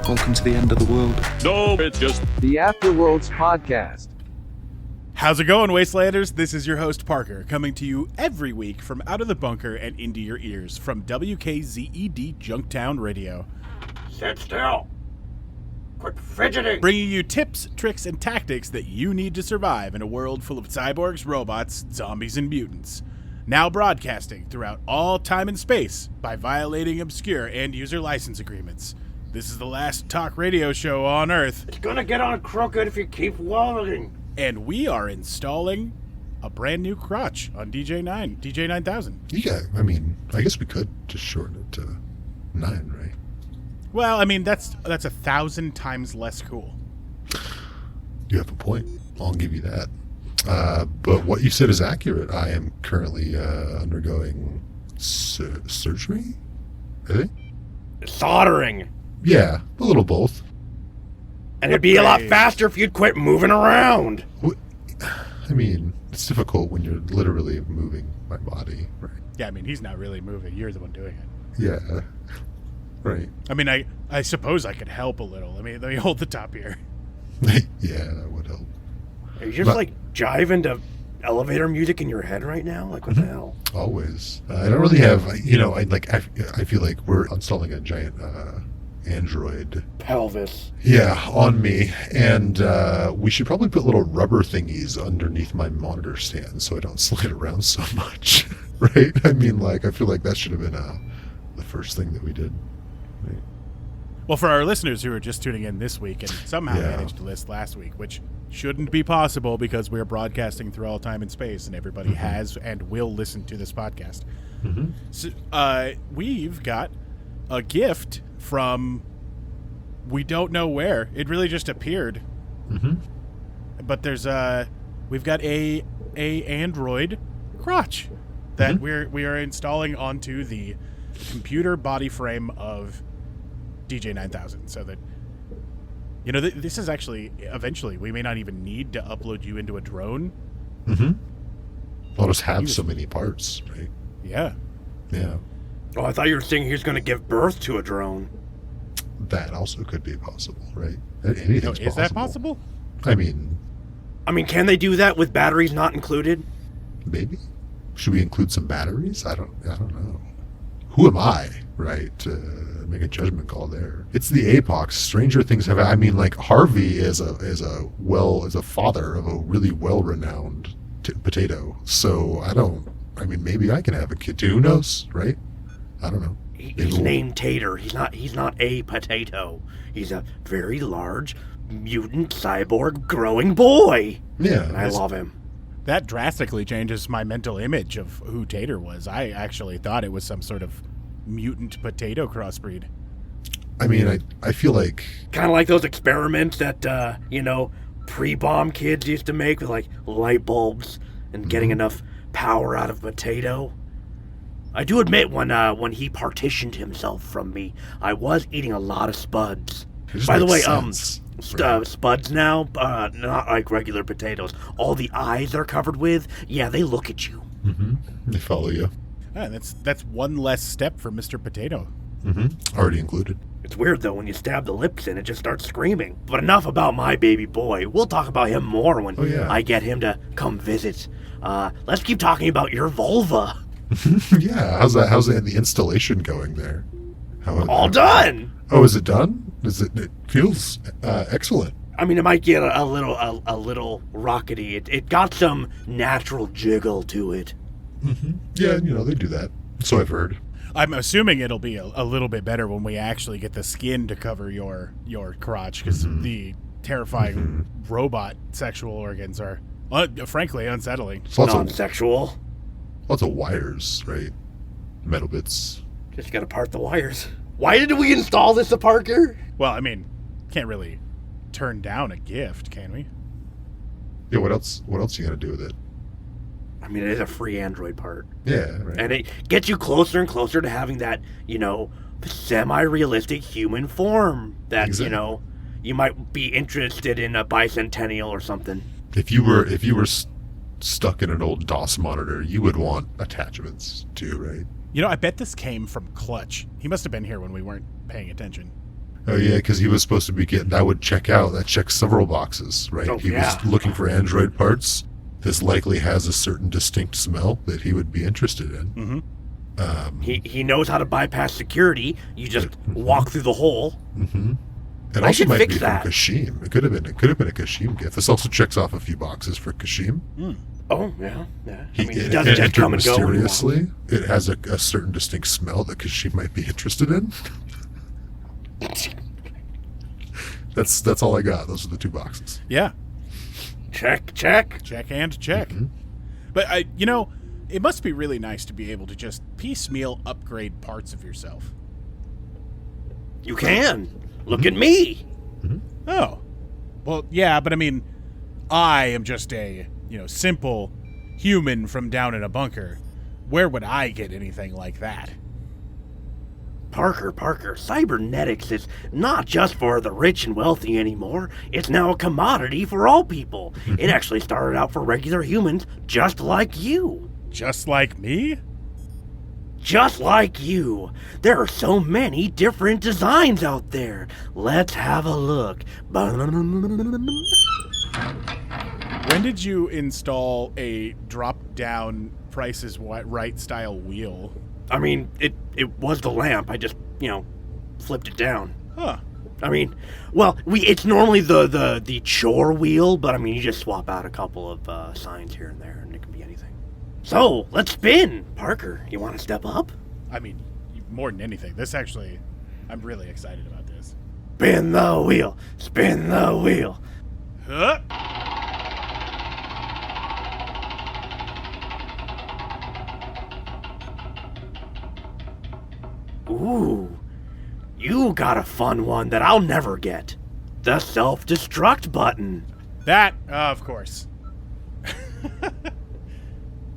Welcome to the end of the world. No, it's just the Afterworlds podcast. How's it going, Wastelanders? This is your host, Parker, coming to you every week from out of the bunker and into your ears from WKZED Junktown Radio. sit still. Quit fidgeting. Bringing you tips, tricks, and tactics that you need to survive in a world full of cyborgs, robots, zombies, and mutants. Now broadcasting throughout all time and space by violating obscure end-user license agreements. This is the last talk radio show on Earth. It's gonna get on crooked if you keep wallowing. And we are installing a brand new crotch on DJ 9000. Yeah, I mean, I guess we could just shorten it to 9, right? Well, I mean, that's 1,000 times less cool. You have a point. I'll give you that. But what you said is accurate. I am currently undergoing surgery, I think? Soldering. Yeah, a little both. And it'd be a lot faster if you'd quit moving around. I mean, it's difficult when you're literally moving my body, right? Yeah, I mean, he's not really moving. You're the one doing it. Yeah, right. I mean, I suppose I could help a little. I mean, let me hold the top here. Yeah, that would help. Are you just jiving to elevator music in your head right now? Like, what the hell? Always. I don't really have, I feel like we're installing a giant Android Pelvis. Yeah, on me. And we should probably put little rubber thingies underneath my monitor stand so I don't slide around so much. Right? I mean, I feel like that should have been the first thing that we did. Right? Well, for our listeners who are just tuning in this week and somehow managed to list last week, which shouldn't be possible because we're broadcasting through all time and space and everybody has and will listen to this podcast. Mm-hmm. So, we've got a gift from we don't know where. It really just appeared. Mm-hmm. But we've got a Android crotch that we are installing onto the computer body frame of DJ 9000, so that this is actually eventually we may not even need to upload you into a drone. Mm-hmm. I'll just have so many parts, right? Yeah. Oh, I thought you were saying he was going to give birth to a drone. That also could be possible, right? Anything's possible. Is that possible? I mean, can they do that with batteries not included? Maybe. Should we include some batteries? I don't know. Who am I, right, to make a judgment call there? It's the apox. Stranger things have. I mean, Harvey is a father of a really well-renowned potato. So maybe I can have a kid too. Who knows, right? I don't know. He's named Tater. He's not a potato. He's a very large mutant cyborg growing boy. Yeah, and I love him. That drastically changes my mental image of who Tater was. I actually thought it was some sort of mutant potato crossbreed. I mean, I feel like... kind of like those experiments that, pre-bomb kids used to make with, light bulbs and getting enough power out of potato. I do admit when he partitioned himself from me, I was eating a lot of spuds. By the way, spuds now, not like regular potatoes. All the eyes they're covered with, they look at you. Mm-hmm. They follow you. That's one less step for Mr. Potato. Mm-hmm. Already included. It's weird, though, when you stab the lips in, it just starts screaming. But enough about my baby boy. We'll talk about him more when I get him to come visit. Let's keep talking about your vulva. Yeah, how's the installation going there? All done! Oh, is it done? It feels excellent. I mean, it might get a little rockety. It got some natural jiggle to it. Mm-hmm. Yeah, they do that. So I've heard. I'm assuming it'll be a little bit better when we actually get the skin to cover your crotch, because the terrifying robot sexual organs are, frankly, unsettling. Non-sexual. Lots of wires, right? Metal bits. Just gotta part the wires. Why did we install this, Parker? Well, I mean, can't really turn down a gift, can we? Yeah, what else you gonna do with it? I mean, it is a free Android part. Yeah, right. And it gets you closer and closer to having that, semi-realistic human form that, you might be interested in a bicentennial or something. If you were stuck in an old DOS monitor, you would want attachments too, right? You know, I bet this came from Clutch. He must have been here when we weren't paying attention. Oh yeah, because he was supposed to be getting. That would check out. That checks several boxes, right? Oh, He yeah. was looking for Android parts. This likely has a certain distinct smell that he would be interested in. Mm-hmm. He knows how to bypass security. You just walk through the hole. Mm-hmm. It I also should might fix be that. from Kashim. It could have been a Kashim gift. This also checks off a few boxes for Kashim. Oh, yeah. I mean, he it doesn't just entered come and go. when he wants. mysteriously. It has a certain distinct smell that Kashim might be interested in. That's all I got. Those are the 2 boxes. Yeah. Check. Check and check. Mm-hmm. But, it must be really nice to be able to just piecemeal upgrade parts of yourself. You can. Look at me. Oh. Well, yeah, but I mean, I am just a, simple human from down in a bunker. Where would I get anything like that? Parker, cybernetics is not just for the rich and wealthy anymore. It's now a commodity for all people. It actually started out for regular humans just like you. Just like me? Just like you. There are so many different designs out there. Let's have a look. When did you install a drop-down Price is Right style wheel? I mean, it was the lamp. I just, flipped it down. Huh. I mean, well, it's normally the chore wheel, but I mean, you just swap out a couple of signs here and there, and it can be anything. So, let's spin. Parker, you want to step up? I mean, more than anything, I'm really excited about this. Spin the wheel. Spin the wheel. Huh? Ooh, you got a fun one that I'll never get. The self-destruct button. That, of course.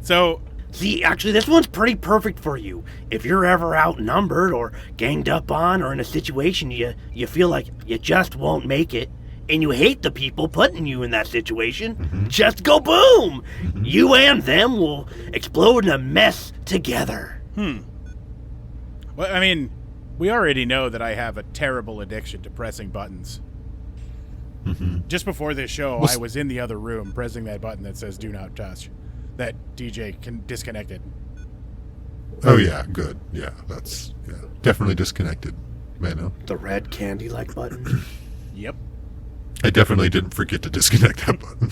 So, See, actually, this one's pretty perfect for you. If you're ever outnumbered or ganged up on or in a situation you feel like you just won't make it, and you hate the people putting you in that situation, just go boom! You and them will explode in a mess together. well, I mean, we already know that I have a terrible addiction to pressing buttons. Just before this show, I was in the other room pressing that button that says "Do Not Touch," that DJ can disconnected. Oh yeah, good. Yeah, that's definitely disconnected. Mano. The red candy-like button. Yep. I definitely didn't forget to disconnect that button.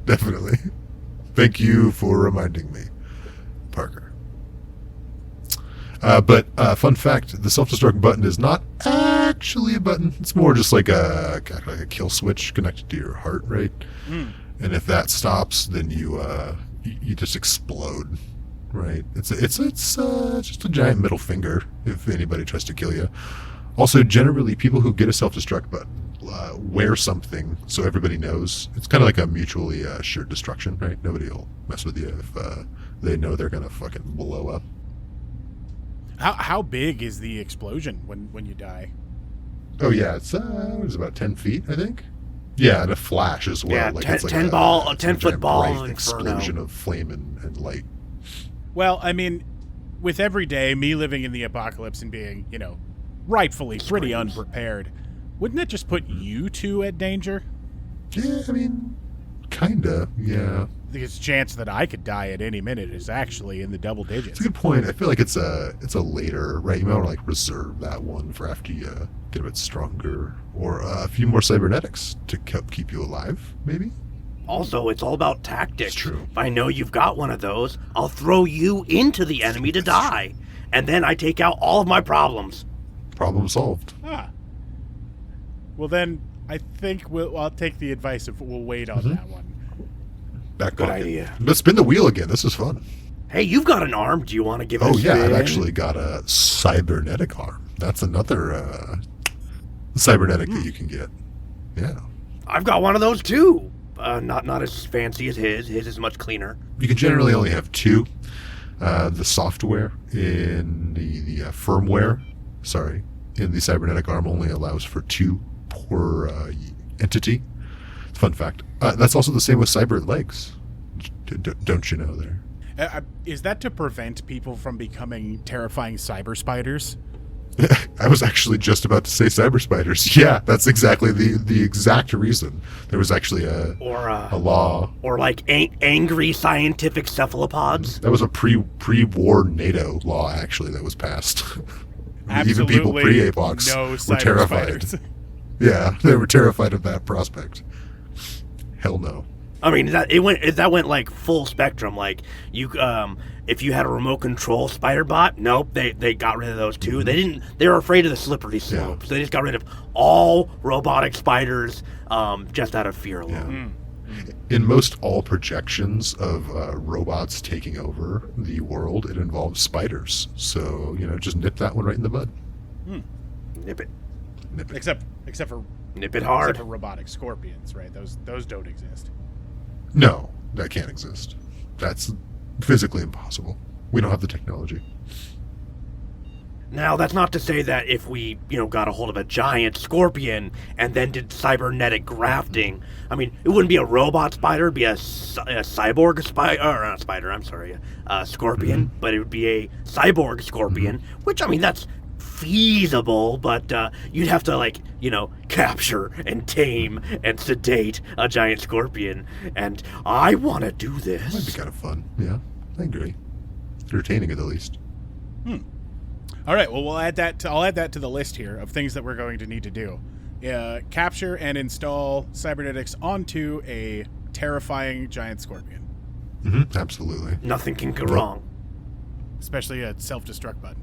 Definitely. Thank you for reminding me, Parker. But fun fact, the self-destruct button is not actually a button. It's more just like a kill switch connected to your heart rate. And if that stops, then you just explode, right? It's just a giant middle finger if anybody tries to kill you. Also, generally, people who get a self-destruct button wear something so everybody knows. It's kind of like a mutually assured destruction, right? Nobody will mess with you if they know they're gonna fucking blow up. How big is the explosion when you die? Oh yeah, it's what is it, about 10 feet, I think. Yeah, and a flash as well. Yeah, like 10 it's like a a 10-foot ball bright of explosion inferno. of flame and light. Well, I mean, with every day, me living in the apocalypse and being, rightfully pretty unprepared, wouldn't that just put you two at danger? Yeah, I mean, kinda, yeah. Because the chance that I could die at any minute is actually in the double digits. It's a good point. I feel like it's a later, right? You might want to like reserve that one for after you get a bit stronger, or a few more cybernetics to keep you alive, maybe. Also, it's all about tactics. It's true. If I know you've got one of those, I'll throw you into the enemy to die. And then I take out all of my problems. Problem solved. Ah. Well, then, I think I'll take the advice of we'll wait on that one. Back Good pocket. idea. Let's spin the wheel again. This is fun. Hey, you've got an arm. Do you want to give it a Oh yeah, spin? I've actually got a cybernetic arm. That's another cybernetic that you can get. Yeah. I've got one of those too. Not as fancy as his. His is much cleaner. You can generally only have two. The software in the firmware, in the cybernetic arm only allows for two per entity. Fun fact. That's also the same with cyber legs. Don't you know there? Is that to prevent people from becoming terrifying cyber spiders? I was actually just about to say cyber spiders. Yeah, that's exactly the exact reason. There was actually a law. Or like angry scientific cephalopods. That was a pre-war NATO law, actually, that was passed. Even Absolutely people pre-APOX no were cyber terrified. spiders. Yeah, they were terrified of that prospect. Hell no. I mean, that went like full spectrum. Like you, if you had a remote control spider bot, nope, they got rid of those too. They were afraid of the slippery slope, so they just got rid of all robotic spiders, just out of fear alone. In most all projections of robots taking over the world, it involves spiders. So just nip that one right in the bud. Nip it. Except for Nip it hard. Except for robotic scorpions, right? Those don't exist. No, that can't exist. That's physically impossible. We don't have the technology. Now, that's not to say that if we, got a hold of a giant scorpion and then did cybernetic grafting, I mean, it wouldn't be a robot spider, it'd be a cyborg spider, or not spider, I'm sorry, a scorpion, but it would be a cyborg scorpion, which, I mean, that's feasible, but you'd have to, capture and tame and sedate a giant scorpion, and I want to do this. Might be kind of fun, yeah, I agree. Entertaining at the least. All right, well, I'll add that to the list here of things that we're going to need to do. Capture and install cybernetics onto a terrifying giant scorpion. Absolutely. Nothing can go wrong. Especially a self-destruct button.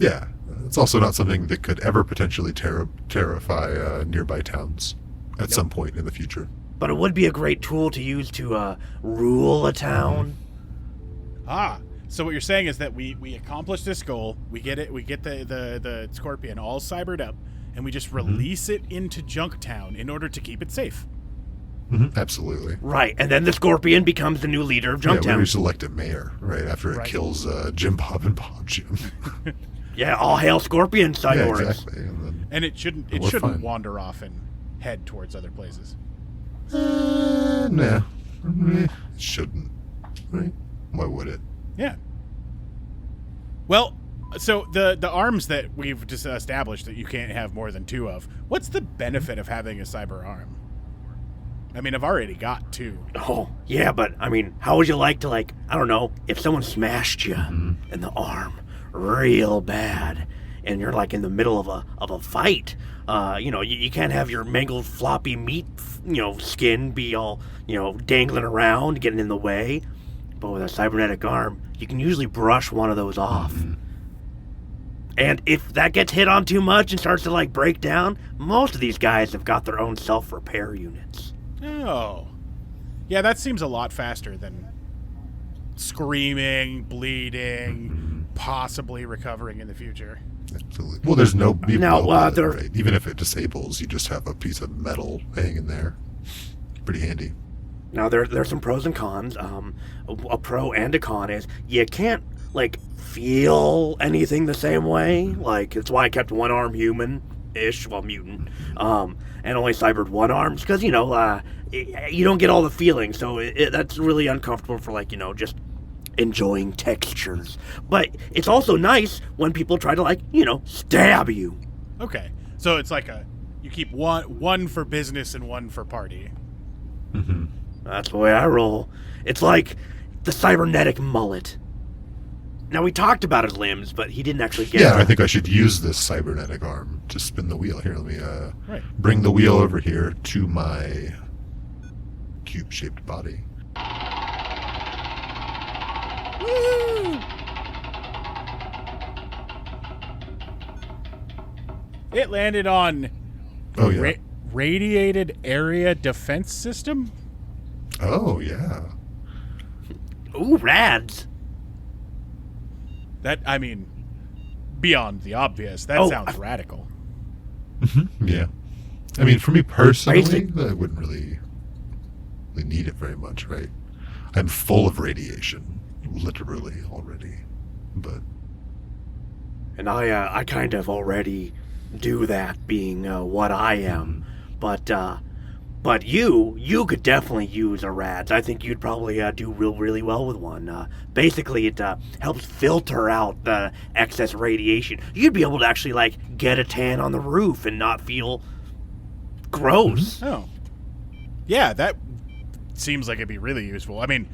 Yeah, it's also not something that could ever potentially terrify nearby towns at some point in the future. But it would be a great tool to use to rule a town. So what you're saying is that we accomplish this goal, we get the scorpion all cybered up, and we just release it into Junktown in order to keep it safe. Absolutely. Right, and then the scorpion becomes the new leader of Junktown. Yeah, we select a mayor, right, after it kills Jim Bob and Bob Jim. Yeah, all hail scorpion cyborgs. Yeah, exactly. And it shouldn't wander off and head towards other places. Nah. It shouldn't. Right? Why would it? Yeah. Well, so the arms that we've just established that you can't have more than 2 of, what's the benefit of having a cyber arm? I mean, I've already got 2. Oh, yeah, but, I mean, how would you like to, I don't know, if someone smashed you in the arm real bad, and you're, in the middle of a fight, you can't have your mangled floppy meat, skin be all, dangling around, getting in the way. But with a cybernetic arm, you can usually brush one of those off. And if that gets hit on too much and starts to, break down, most of these guys have got their own self-repair units. Oh. Yeah, that seems a lot faster than screaming, bleeding, possibly recovering in the future. Absolutely. Well, there's no... right? Even if it disables, you just have a piece of metal hanging there. Pretty handy. Now, there's some pros and cons. A pro and a con is you can't, feel anything the same way. It's why I kept one-arm human-ish, well, mutant, and only cybered one arm, because, you don't get all the feelings, so that's really uncomfortable for, just enjoying textures. But it's also nice when people try to, stab you. Okay, so it's you keep one for business and one for party. That's the way I roll. It's like the cybernetic mullet. Now, we talked about his limbs, but he didn't actually get them. I think I should use this cybernetic arm to spin the wheel. Here, let me bring the wheel over here to my cube-shaped body. Woo! It landed on radiated area defense system? Oh, yeah. Ooh, Rads. That, I mean, beyond the obvious, that sounds radical. Yeah. I mean, for me personally, I wouldn't really need it very much, right? I'm full of radiation, literally, already. But... And I kind of already do that, being what I am. But But you could definitely use a Rads. I think you'd probably do really well with one. Basically, it helps filter out the excess radiation. You'd be able to actually, like, get a tan on the roof and not feel gross. Oh. Yeah, that seems like it'd be really useful. I mean,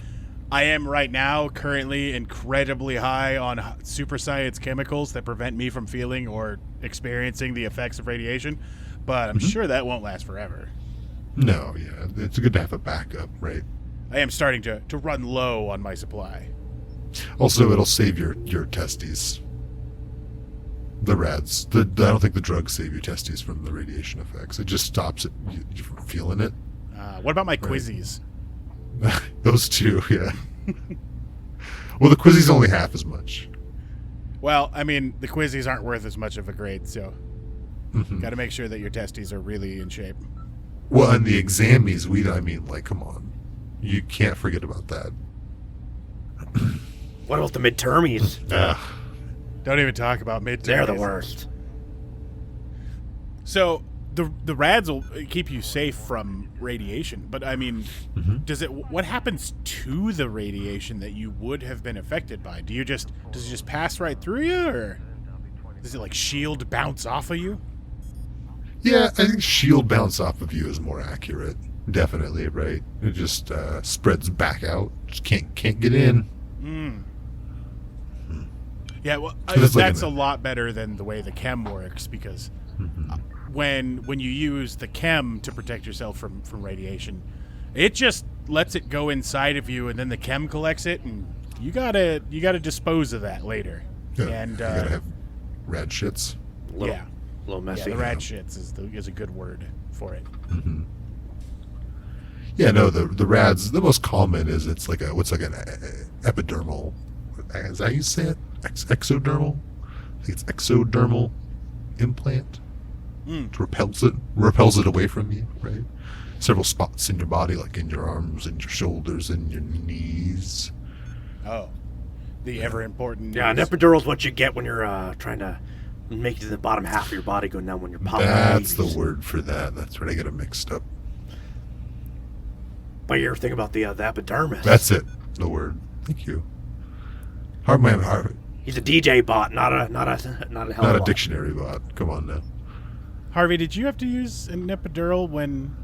I am right now currently incredibly high on super science chemicals that prevent me from feeling or experiencing the effects of radiation, but I'm sure that won't last forever. No, yeah, it's good to have a backup, right? I am starting to run low on my supply. Also, it'll save your testes. The Rads. I don't think the drugs save your testes from the radiation effects. It just stops it you from feeling it. What about my quizzies? Those two, yeah. Well, the quizzies only half as much. Well, I mean, the quizzies aren't worth as much of a grade, so got to make sure that your testes are really in shape. Well, and the examies, come on. You can't forget about that. What about the midtermies? Don't even talk about midterms. They're the worst. So the Rads will keep you safe from radiation, but I mean, what happens to the radiation that you would have been affected by? Does it just pass right through you, or does it like shield bounce off of you? Yeah, I think shield bounce off of you is more accurate. Definitely, right? It just spreads back out. Just can't get in. Yeah, well, It's like that's a lot better than the way the chem works, because when you use the chem to protect yourself from radiation, it just lets it go inside of you, and then the chem collects it, and you gotta dispose of that later. Yeah, And you gotta have rad shits. A little messy. the rad shits is a good word for it. Yeah, no, the Rads, the most common is it's like an epidermal. Is that how you say it? Exodermal? I think it's exodermal implant. It repels it away from you, right? Several spots in your body, like in your arms and your shoulders and your knees. Oh, the ever important. Yeah, an epidural is what you get when you're trying to make it to the bottom half of your body go down when you're popping. That's the babies. word for that. That's where I get it mixed up. But you ever think about the epidermis? That's it. The word. Thank you. Harvey. He's a DJ bot, not a hell Not of a lot. dictionary bot. Come on now. Harvey, did you have to use an epidural when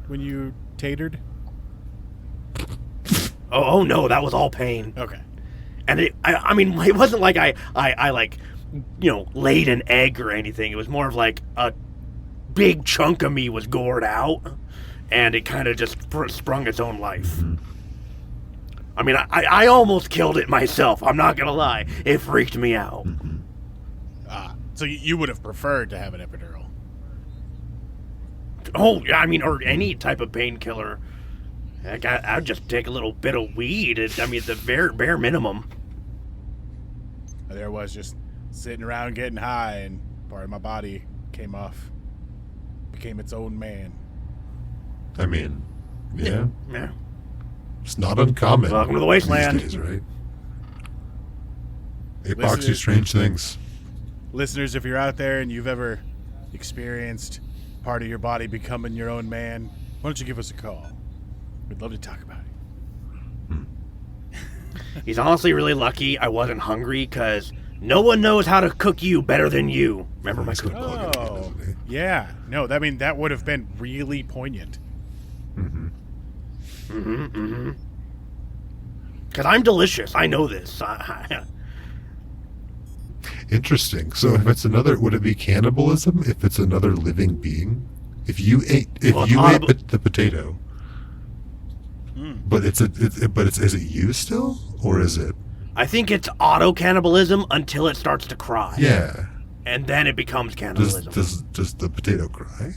you tatered? Oh no, that was all pain. Okay. And I mean, it wasn't like I like, laid an egg or anything. It was more of like a big chunk of me was gored out, and it kind of just sprung its own life. I mean, I almost killed it myself. I'm not gonna lie. It freaked me out. So you would have preferred to have an epidural? Oh, yeah, I mean, or any type of painkiller. Like, I'd just take a little bit of weed. I mean, the bare minimum. There I was just sitting around getting high, and part of my body came off, became its own man. I mean, yeah. Yeah. It's not uncommon. Welcome to the wasteland. These days, right? Apox Listen- do strange things. Listeners, if you're out there and you've ever experienced part of your body becoming your own man, why don't you give us a call? We'd love to talk about it. He's honestly really lucky I wasn't hungry, because no one knows how to cook you better than you. Remember my cook? Oh, yeah. No, I mean, that would have been really poignant. Because I'm delicious. I know this. Interesting. So if it's would it be cannibalism if it's another living being? If you ate the potato, but is it you still, or is it? I think it's auto-cannibalism until it starts to cry. Yeah. And then it becomes cannibalism. Does the potato cry?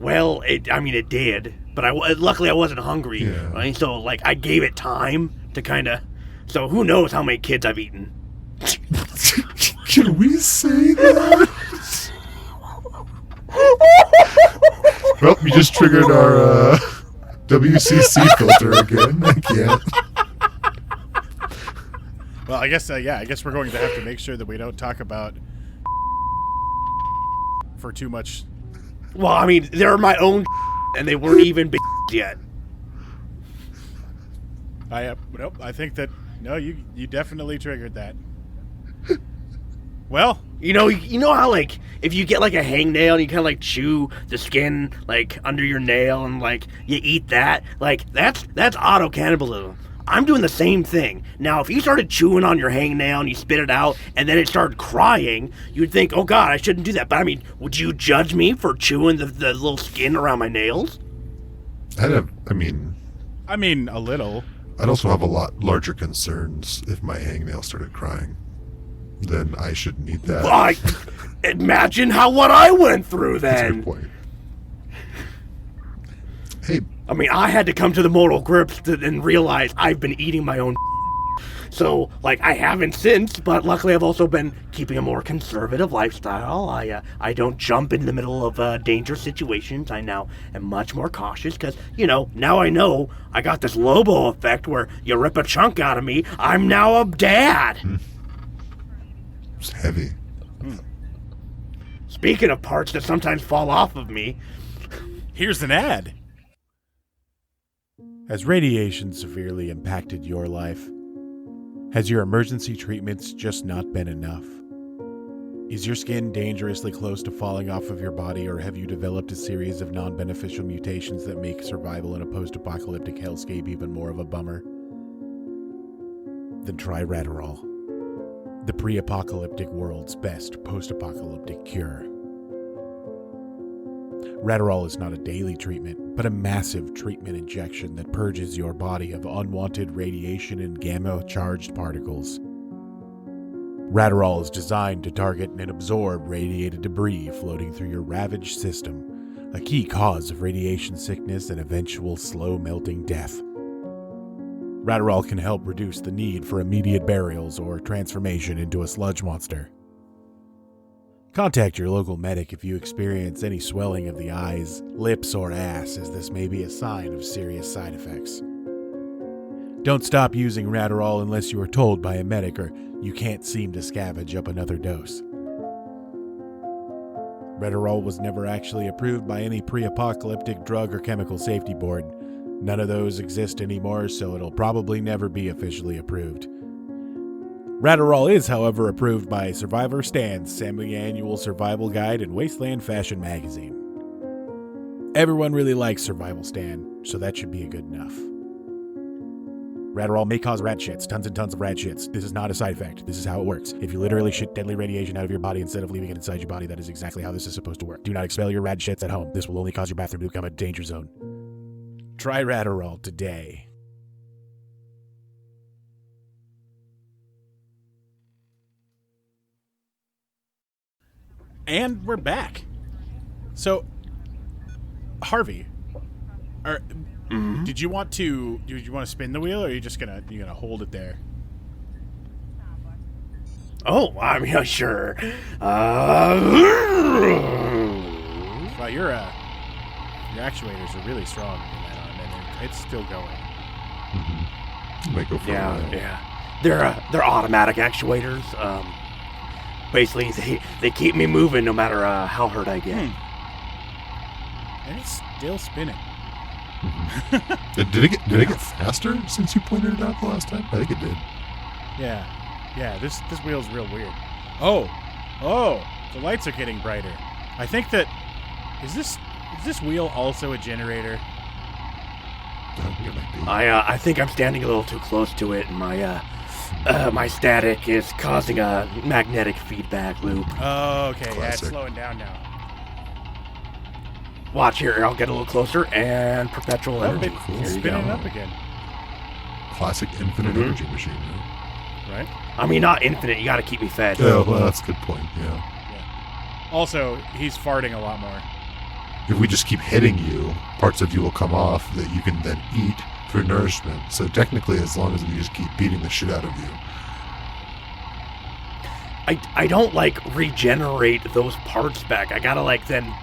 Well, it did. But luckily I wasn't hungry. Yeah. Right? So, I gave it time to kind of... So who knows how many kids I've eaten. Can we say that? Well, you just triggered our WCC filter again. I can't. Well, I guess we're going to have to make sure that we don't talk about for too much Well, I mean, they're my own and they weren't even yet. Nope, I think that, no, you definitely triggered that. Well, You know how, like, if you get, like, a hangnail and you kind of, like, chew the skin, like, under your nail and, like, you eat that? Like, that's auto-cannibalism. I'm doing the same thing. Now, if you started chewing on your hangnail and you spit it out and then it started crying, you'd think, oh, God, I shouldn't do that. But, I mean, would you judge me for chewing the little skin around my nails? I mean, a little. I'd also have a lot larger concerns if my hangnail started crying. Then I shouldn't eat that. Well, imagine what I went through That's a then. good point. Hey, I mean, I had to come to the mortal grips and realize I've been eating my own. So, like, I haven't since, but luckily I've also been keeping a more conservative lifestyle. I don't jump in the middle of dangerous situations. I now am much more cautious because, now I know I got this Lobo effect where you rip a chunk out of me, I'm now a dad. it's heavy. Speaking of parts that sometimes fall off of me, Here's an ad. Has radiation severely impacted your life? Has your emergency treatments just not been enough? Is your skin dangerously close to falling off of your body, or have you developed a series of non-beneficial mutations that make survival in a post-apocalyptic hellscape even more of a bummer? Then try Radderall, the pre-apocalyptic world's best post-apocalyptic cure. Radderall is not a daily treatment, but a massive treatment injection that purges your body of unwanted radiation and gamma-charged particles. Radderall is designed to target and absorb radiated debris floating through your ravaged system, a key cause of radiation sickness and eventual slow-melting death. Radderall can help reduce the need for immediate burials or transformation into a sludge monster. Contact your local medic if you experience any swelling of the eyes, lips, or ass, as this may be a sign of serious side effects. Don't stop using Radderall unless you are told by a medic or you can't seem to scavenge up another dose. Radderall was never actually approved by any pre-apocalyptic drug or chemical safety board. None of those exist anymore, so it'll probably never be officially approved. Radderall is, however, approved by Survivor Stan's semi-annual survival guide and Wasteland Fashion magazine. Everyone really likes Survival Stan, so that should be good enough. Radderall may cause rad shits, tons and tons of rad shits. This is not a side effect. This is how it works. If you literally shit deadly radiation out of your body instead of leaving it inside your body, that is exactly how this is supposed to work. Do not expel your rad shits at home. This will only cause your bathroom to become a danger zone. Try Radderall today. And we're back. So, Harvey, did you want to spin the wheel, or are you just gonna hold it there? oh, I mean, sure. Well, your actuators are really strong in that arm, and it's still going. Might go for a while. Yeah. They're automatic actuators. Basically, they keep me moving no matter how hurt I get. And it's still spinning. Did it get faster since you pointed it out the last time? I think it did. Yeah. This wheel's real weird. Oh, the lights are getting brighter. I think that is this wheel also a generator? It might be. I think I'm standing a little too close to it, and my static is causing a magnetic feedback loop. Oh, okay. Yeah, it's Classic. slowing down now. Watch here, I'll get a little closer, and perpetual energy. cool. Here you Spinning go. up again. Classic infinite energy machine, right? Right? I mean, not infinite. You got to keep me fed. Oh, well, that's a good point, yeah. Also, he's farting a lot more. If we just keep hitting you, parts of you will come off that you can then eat for nourishment. So technically, as long as we just keep beating the shit out of you. I don't regenerate those parts back. I gotta then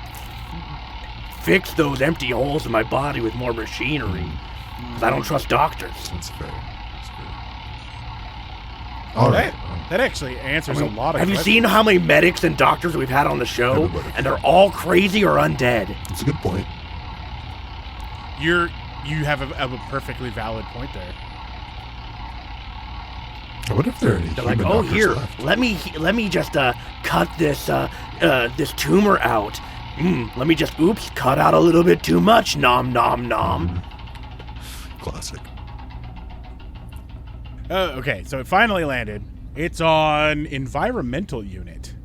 fix those empty holes in my body with more machinery. 'Cause I don't trust doctors. That's fair. All right. That actually answers a lot of Have you questions. seen how many medics and doctors we've had on the show? Everybody. And they're all crazy or undead. It's a good point. You have a perfectly valid point there. I wonder if there are any They're like, human oh, doctors here, left. let me just cut this this tumor out. Let me just, oops, cut out a little bit too much. Nom nom nom. Classic. Okay, so it finally landed. It's on environmental unit.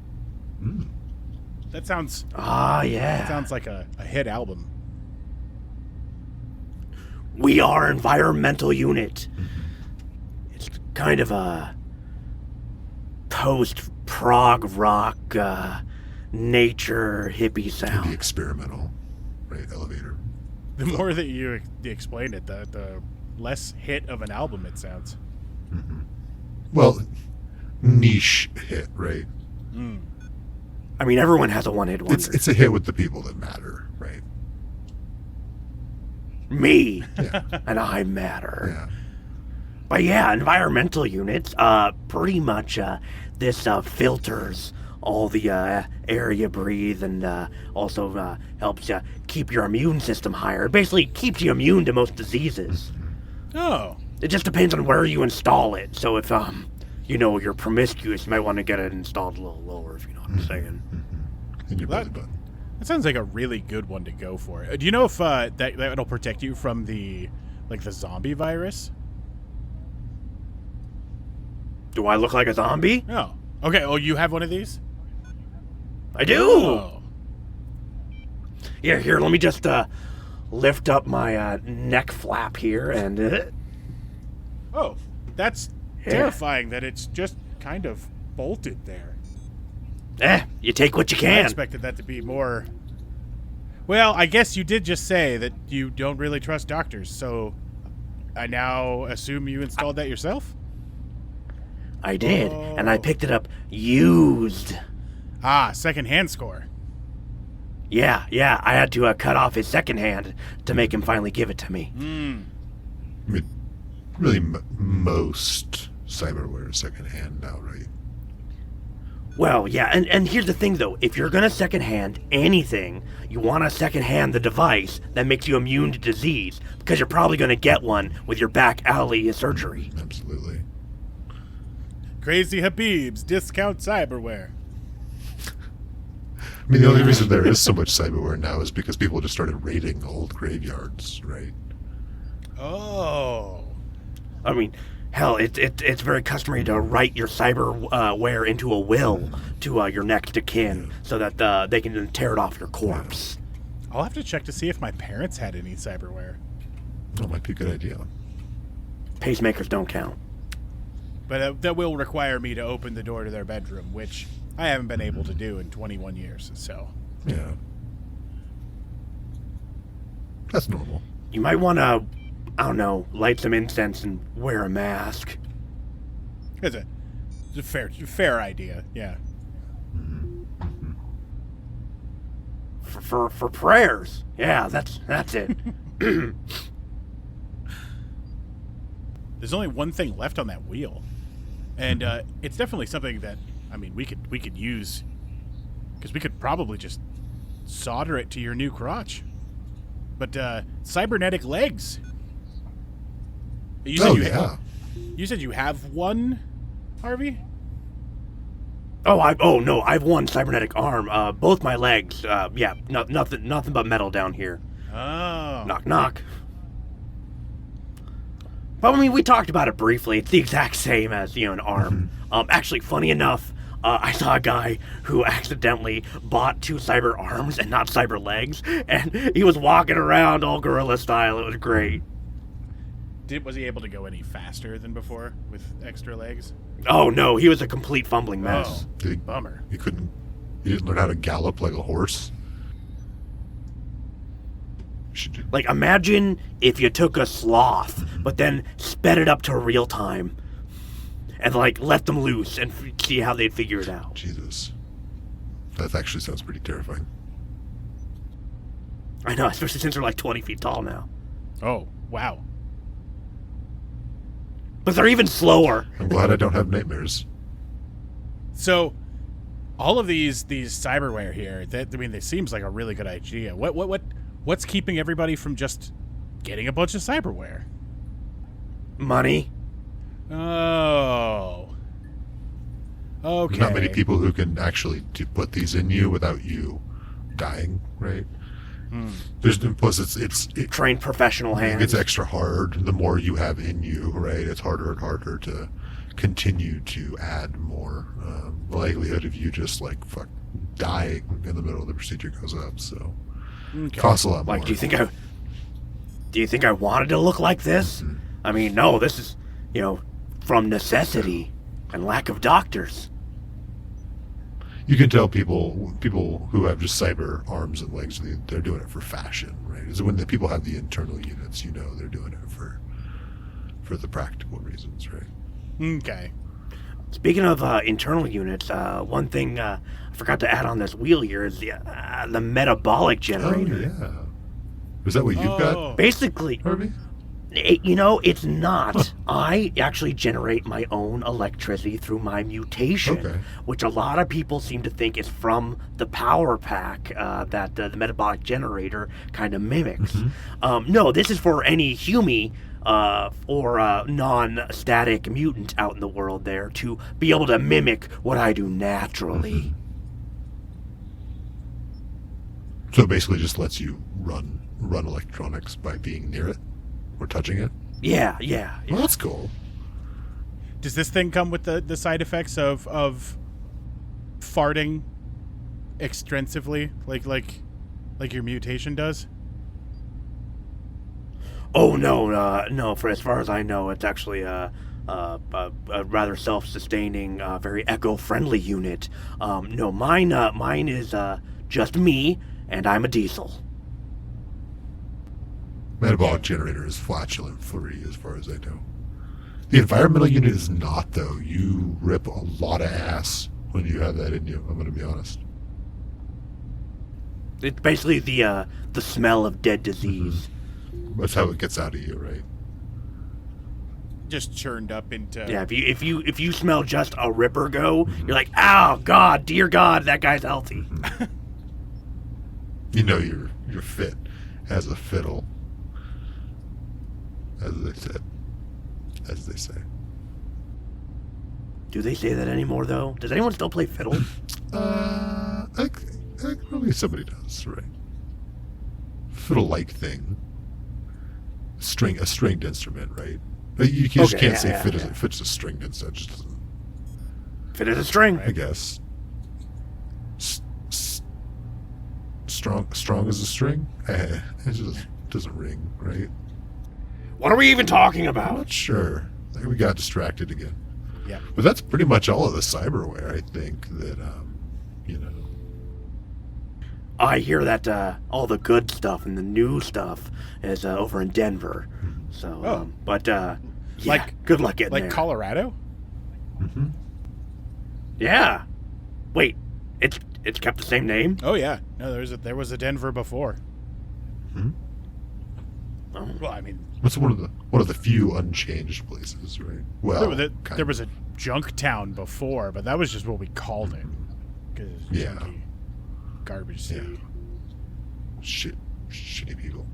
That sounds Yeah. like a hit album. We are environmental unit. It's kind of a post-prog rock nature hippie The sound. experimental, right? Elevator. The more that you explain it, the less hit of an album it sounds. Well, niche hit, right? I mean, everyone has a one-hit wonder. It's a hit with the people that matter, right? Me, Yeah. and I matter. Yeah. But yeah, environmental units, pretty much this filters all the air you breathe and also helps keep your immune system higher. It basically keeps you immune to most diseases. Oh. It just depends on where you install it. So if you're promiscuous, you might want to get it installed a little lower, if you know what I'm saying. In your That- belly button. That sounds like a really good one to go for. Do you know if that'll protect you from the zombie virus? Do I look like a zombie? Oh. Okay, oh, you have one of these? I do! Oh. Yeah, here, let me just lift up my neck flap here and... Oh, that's Yeah. terrifying that it's just kind of bolted there. you take what you I can. expected that to be more... Well, I guess you did just say that you don't really trust doctors, so I now assume you installed that yourself? I did, and I Oh. picked it up used. Ah, second-hand score. Yeah, I had to cut off his second hand to make him finally give it to me. I mean, really, most cyberware is secondhand now, right? Well, yeah, and here's the thing, though. If you're gonna secondhand anything, you want to secondhand the device that makes you immune to disease, because you're probably gonna get one with your back alley surgery. Absolutely. Crazy Habib's discount cyberware. I mean, the only reason there is so much cyberware now is because people just started raiding old graveyards, right? Oh. I mean, hell, it's very customary to write your cyberware into a will to your next of kin, so that they can then tear it off your corpse. I'll have to check to see if my parents had any cyberware. That might be a good idea. Pacemakers don't count. But that will require me to open the door to their bedroom, which I haven't been able to do in 21 years, so... Yeah. That's normal. You might want to, I don't know, light some incense and wear a mask. It's a fair idea, yeah. For prayers. Yeah, that's it. There's only one thing left on that wheel. And it's definitely something that, I mean, we could use, because we could probably just solder it to your new crotch. But cybernetic legs. You said Yeah. You said you have one, Harvey? Oh no, I've one cybernetic arm. Both my legs. Yeah, nothing but metal down here. Oh. Knock knock. But I mean, we talked about it briefly. It's the exact same as an arm. Actually, funny enough, I saw a guy who accidentally bought 2 cyber arms and not cyber legs, and he was walking around all gorilla style. It was great. Was he able to go any faster than before with extra legs? Oh no, he was a complete fumbling mess. Oh, Did he, bummer. he didn't learn how to gallop like a horse? Like, imagine if you took a sloth, but then sped it up to real time, and let them loose and see how they'd figure it out. Jesus. That actually sounds pretty terrifying. I know, especially since they're 20 feet tall now. Oh, wow. But they're even slower. I'm glad I don't have nightmares. So, all of these cyberware here, they seems like a really good idea. What's keeping everybody from just getting a bunch of cyberware? Money. Oh. Okay. There's not many people who can actually put these in you without you dying, right? Plus it's Trained professional it hands. gets extra hard the more you have in you, right? It's harder and harder to continue to add more. The likelihood of you just dying in the middle of the procedure goes up, so costs a lot more. Like, do you think I wanted to look like this? Mm-hmm. I mean, no, this is, from necessity and lack of doctors. You can tell people who have just cyber arms and legs, they're doing it for fashion, right? Is when the people have the internal units, they're doing it for the practical reasons, right? Okay. Speaking of internal units, one thing I forgot to add on this wheel here is the metabolic generator. Oh, yeah. Is that what you've got, Basically, Harvey? it's not. I actually generate my own electricity through my mutation, which a lot of people seem to think is from the power pack that the metabolic generator kind of mimics. No, this is for any human or non-static mutant out in the world there to be able to mimic what I do naturally. So it basically just lets you run electronics by being near it or touching it? Yeah. Well, that's cool. Does this thing come with the side effects of farting extensively, like your mutation does? Oh no! For as far as I know, it's actually a rather self-sustaining, very eco-friendly unit. No, mine is just me, and I'm a diesel. Metabolic generator is flatulent free, as far as I know. The environmental unit is not, though. You rip a lot of ass when you have that in you. I'm going to be honest. It's basically the smell of dead disease. That's how it gets out of you, right? Just churned up into. Yeah, if you smell just a ripper go, you're like, oh God, dear God, that guy's healthy. You're fit as a fiddle, as they say. Do they say that anymore though? Does anyone still play fiddle? I think probably somebody does, right? Fiddle-like thing. A stringed instrument, right? You just can't say fit's a stringed instrument. Just doesn't. Fit as a string. I guess. Strong as a string? It just doesn't ring, right? What are we even talking I'm about? not sure. I think we got distracted again. Yeah. But that's pretty much all of the cyberware, I think, that, I hear that all the good stuff and the new stuff is over in Denver. So, yeah, good luck getting there. Like Colorado? Mm-hmm. Yeah. Wait, it's kept the same name? Oh yeah. No, there was a Denver before. Hmm? Oh. Well, I mean, That's one of the few unchanged places, right? Well, there was a junk town before, but that was just what we called it. Because Yeah. junky, garbage city. Shitty people.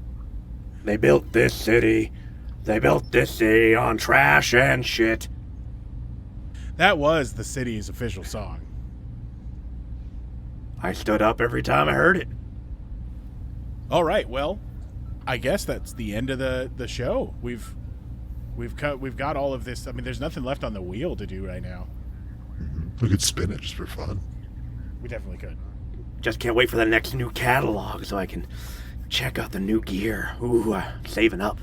They built this city. They built this city on trash and shit. That was the city's official song. I stood up every time I heard it. All right, well, I guess that's the end of the show. We've got all of this. I mean, there's nothing left on the wheel to do right now. Mm-hmm. We could spin it just for fun. We definitely could. Just can't wait for the next new catalog so I can check out the new gear. Ooh, saving up.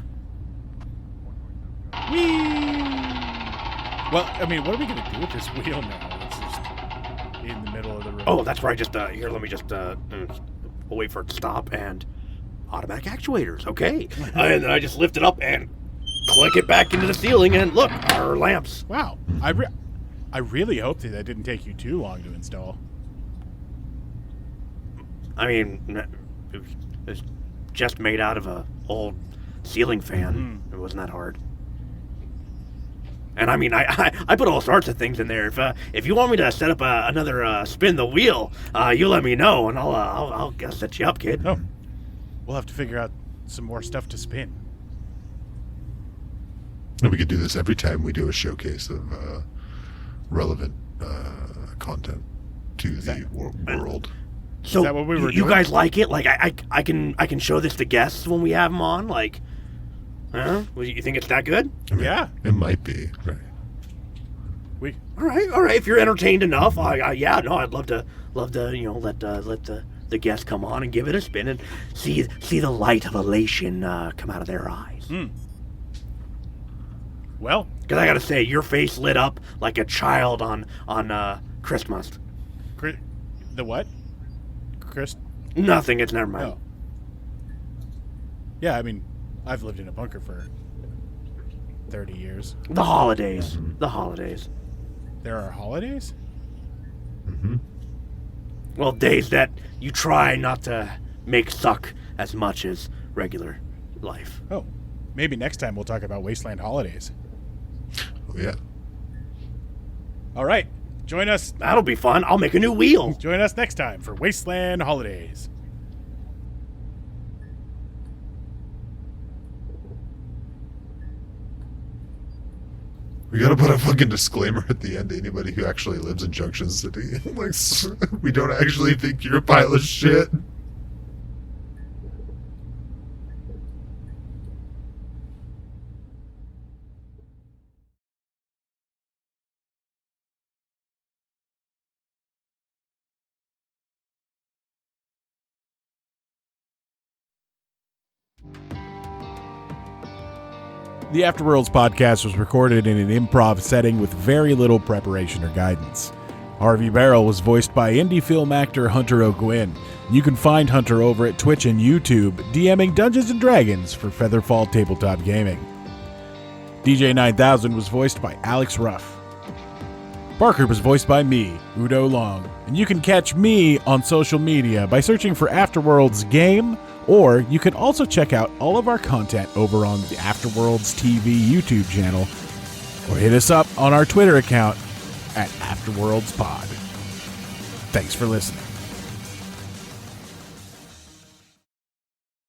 Whee! Well, I mean, what are we going to do with this wheel now? It's just in the middle of the road. Oh, that's right. Just here, let me just we'll wait for it to stop and automatic actuators. Okay, and then I just lift it up and click it back into the ceiling, and look, our lamps. Wow. I really hope that didn't take you too long to install. I mean, it's just made out of a old ceiling fan. It wasn't that hard. And I mean, I put all sorts of things in there. If you want me to set up another spin the wheel, you let me know, and I'll set you up, kid. Oh, we'll have to figure out some more stuff to spin. And we could do this every time we do a showcase of relevant content to the world. So Is that what we were you doing? guys like it? Like I can show this to guests when we have them on. Like, huh? Well, you think it's that good? I mean, Yeah. it might be. Right. All right. If you're entertained enough, I'd love to let the guests come on and give it a spin and see the light of elation come out of their eyes. Well, Because I gotta say, your face lit up like a child on Christmas. the what? Chris? Nothing. It's never mind. Oh. Yeah, I mean, I've lived in a bunker for 30 years. The holidays. The holidays. There are holidays? Mm-hmm. Well, days that you try not to make suck as much as regular life. Oh, maybe next time we'll talk about Wasteland holidays. Oh, yeah. All right, join us. That'll be fun. I'll make a new wheel. Join us next time for Wasteland holidays. We gotta put a fucking disclaimer at the end to anybody who actually lives in Junction City. Like, we don't actually think you're a pile of shit. The Afterworlds podcast was recorded in an improv setting with very little preparation or guidance. Harvey Barrel was voiced by indie film actor Hunter O'Gwyn. You can find Hunter over at Twitch and YouTube, DMing Dungeons & Dragons for Featherfall Tabletop Gaming. DJ 9000 was voiced by Alex Ruff. Barker was voiced by me, Udo Long, and you can catch me on social media by searching for Afterworlds Game, or you can also check out all of our content over on the Afterworlds TV YouTube channel, or hit us up on our Twitter account at AfterworldsPod. Thanks for listening.